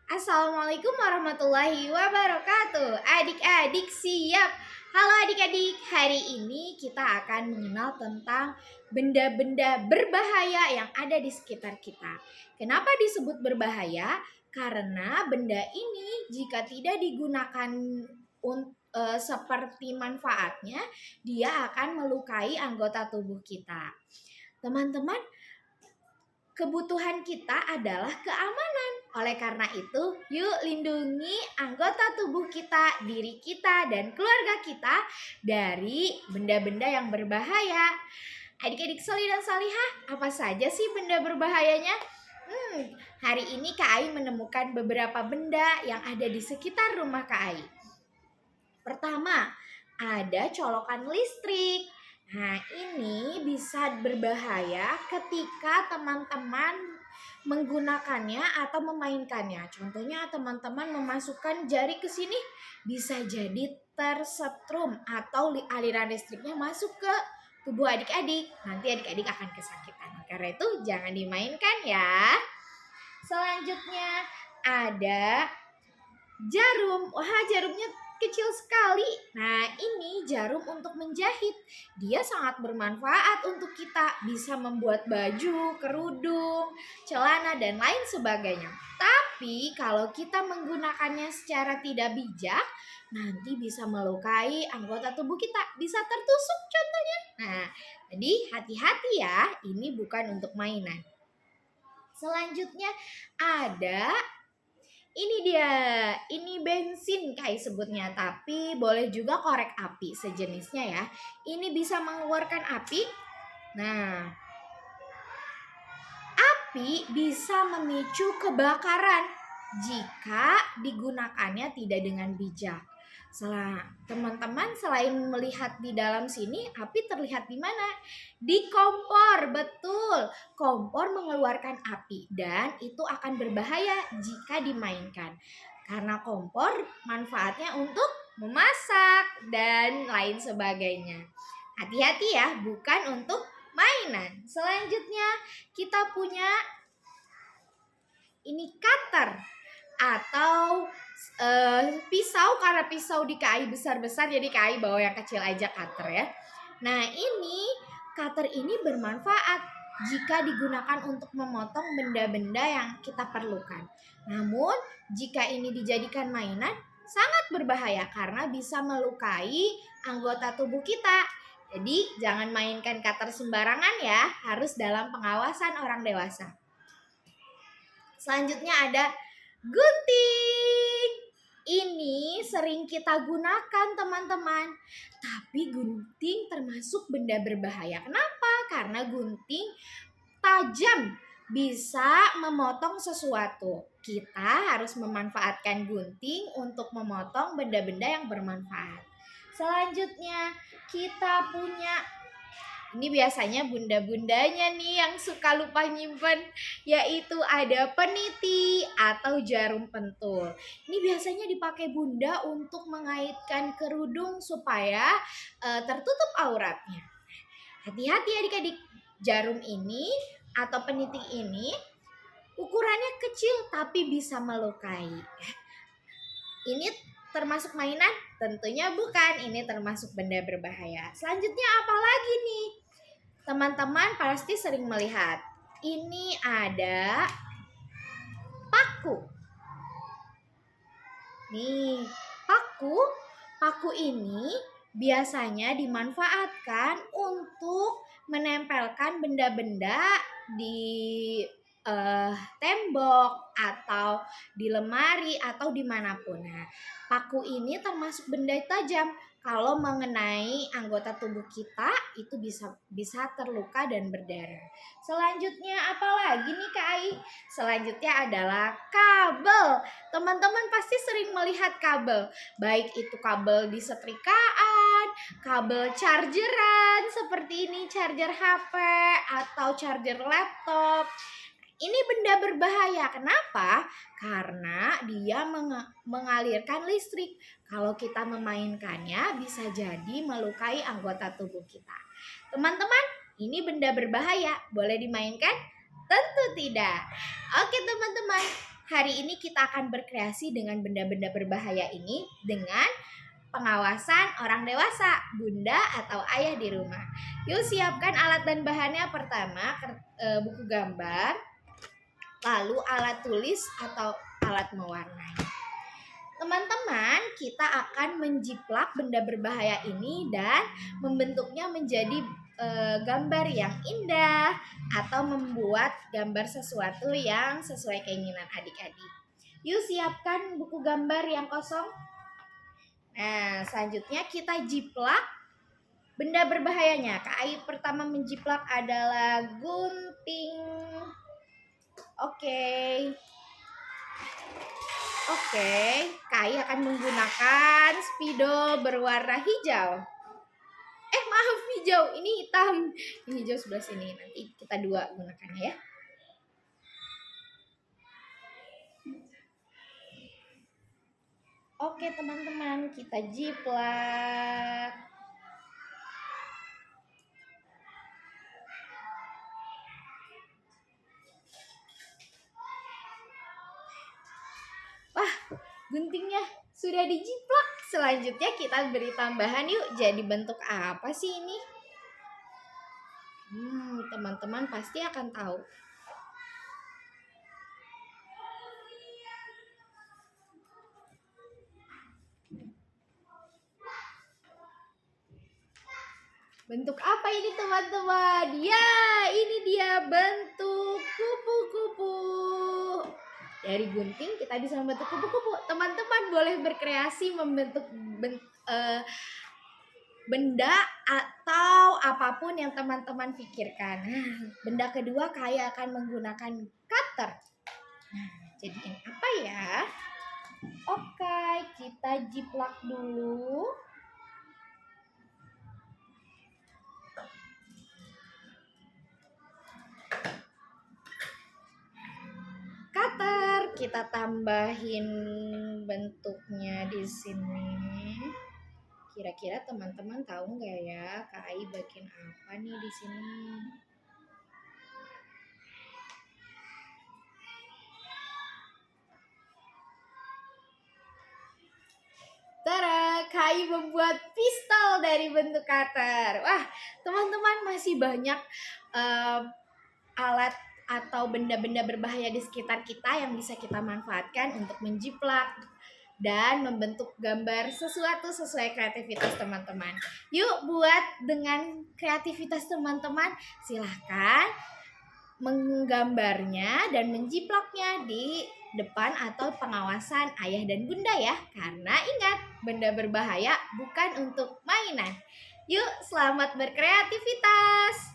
Assalamualaikum warahmatullahi wabarakatuh. Adik-adik siap? Halo adik-adik, hari ini kita akan mengenal tentang benda-benda berbahaya yang ada di sekitar kita. Kenapa disebut berbahaya? Karena benda ini jika tidak digunakan seperti manfaatnya, dia akan melukai anggota tubuh kita. Teman-teman, kebutuhan kita adalah keamanan. Oleh karena itu, yuk lindungi anggota tubuh kita, diri kita, dan keluarga kita dari benda-benda yang berbahaya. Adik-adik Soli dan Salihah, apa saja sih benda berbahayanya? Hari ini Kak Ai menemukan beberapa benda yang ada di sekitar rumah Kak Ai. Pertama, ada colokan listrik. Nah, ini bisa berbahaya ketika teman-teman menggunakannya atau memainkannya. Contohnya teman-teman memasukkan jari ke sini, bisa jadi tersetrum atau aliran listriknya masuk ke tubuh adik-adik. Nanti adik-adik akan kesakitan. Karena itu jangan dimainkan ya. Selanjutnya ada jarum. Wah, jarumnya kecil sekali. Nah, ini jarum untuk menjahit. Dia sangat bermanfaat untuk kita. Bisa membuat baju, kerudung, celana, dan lain sebagainya. Tapi kalau kita menggunakannya secara tidak bijak, nanti bisa melukai anggota tubuh kita. Bisa tertusuk contohnya. Nah, jadi hati-hati ya. Ini bukan untuk mainan. Selanjutnya ada ini dia, ini bensin kayak sebutnya, tapi boleh juga korek api sejenisnya ya. Ini bisa mengeluarkan api. Nah, api bisa memicu kebakaran jika digunakannya tidak dengan bijak. Teman-teman selain melihat di dalam sini, api terlihat di mana? Di kompor, betul. Kompor mengeluarkan api dan itu akan berbahaya jika dimainkan. Karena kompor manfaatnya untuk memasak dan lain sebagainya. Hati-hati ya, bukan untuk mainan. Selanjutnya kita punya ini cutter atau pisau, karena pisau di KAI besar-besar jadi KAI bawa yang kecil aja cutter ya. Nah, ini cutter ini bermanfaat jika digunakan untuk memotong benda-benda yang kita perlukan. Namun, jika ini dijadikan mainan sangat berbahaya karena bisa melukai anggota tubuh kita. Jadi, jangan mainkan cutter sembarangan ya, harus dalam pengawasan orang dewasa. Selanjutnya ada gunting. Ini sering kita gunakan teman-teman. Tapi gunting termasuk benda berbahaya. Kenapa? Karena gunting tajam, bisa memotong sesuatu. Kita harus memanfaatkan gunting untuk memotong benda-benda yang bermanfaat. Selanjutnya kita punya, ini biasanya bunda-bundanya nih yang suka lupa nyimpen, yaitu ada peniti atau jarum pentul. Ini biasanya dipakai bunda untuk mengaitkan kerudung supaya tertutup auratnya. Hati-hati adik-adik, jarum ini atau peniti ini ukurannya kecil tapi bisa melukai. Ini termasuk mainan? Tentunya bukan, ini termasuk benda berbahaya. Selanjutnya apa lagi nih? Teman-teman pasti sering melihat. Ini ada paku. Nih, paku ini biasanya dimanfaatkan untuk menempelkan benda-benda di tembok atau di lemari atau dimanapun. Nah, paku ini termasuk benda tajam. Kalau mengenai anggota tubuh kita itu bisa terluka dan berdarah. Selanjutnya apa lagi nih Kak Ai? Selanjutnya adalah kabel. Teman-teman pasti sering melihat kabel. Baik itu kabel di setrikaan, kabel chargeran seperti ini, charger HP atau charger laptop. Ini benda berbahaya. Kenapa? Karena dia mengalirkan listrik. Kalau kita memainkannya bisa jadi melukai anggota tubuh kita. Teman-teman, ini benda berbahaya. Boleh dimainkan? Tentu tidak. Oke teman-teman, hari ini kita akan berkreasi dengan benda-benda berbahaya ini dengan pengawasan orang dewasa, bunda atau ayah di rumah. Yuk siapkan alat dan bahannya. Pertama, buku gambar, lalu alat tulis atau alat mewarnai. Teman-teman, kita akan menjiplak benda berbahaya ini dan membentuknya menjadi gambar yang indah atau membuat gambar sesuatu yang sesuai keinginan adik-adik. Yuk siapkan buku gambar yang kosong. Nah, selanjutnya kita jiplak benda berbahayanya. Kak pertama menjiplak adalah gunting. Oke, Kak akan menggunakan spidol berwarna hijau. Maaf, hijau. Ini hitam. Ini hijau sebelah sini. Nanti kita dua gunakannya ya. Oke teman-teman, kita jiplak. Wah, guntingnya sudah dijiplak. Selanjutnya kita beri tambahan yuk. Jadi bentuk apa sih ini? Teman-teman pasti akan tahu. Bentuk apa ini teman-teman? Ya, ini dia bentuk kupu-kupu. Dari gunting kita bisa membentuk kupu-kupu. Teman-teman boleh berkreasi membentuk benda atau apapun yang teman-teman pikirkan. Benda kedua Kak akan menggunakan cutter. Jadiin apa ya? Oke, kita jiplak dulu. Cutter, kita tambahin bentuknya di sini. Kira-kira teman-teman tahu nggak ya, Kak Ai bikin apa nih di sini? Tada, Kak Ai membuat pistol dari bentuk cutter. Wah, teman-teman masih banyak alat atau benda-benda berbahaya di sekitar kita yang bisa kita manfaatkan untuk menjiplak dan membentuk gambar sesuatu sesuai kreativitas teman-teman. Yuk buat dengan kreativitas teman-teman, silahkan menggambarnya dan menjiplaknya di depan atau pengawasan ayah dan bunda ya. Karena ingat, benda berbahaya bukan untuk mainan. Yuk selamat berkreativitas.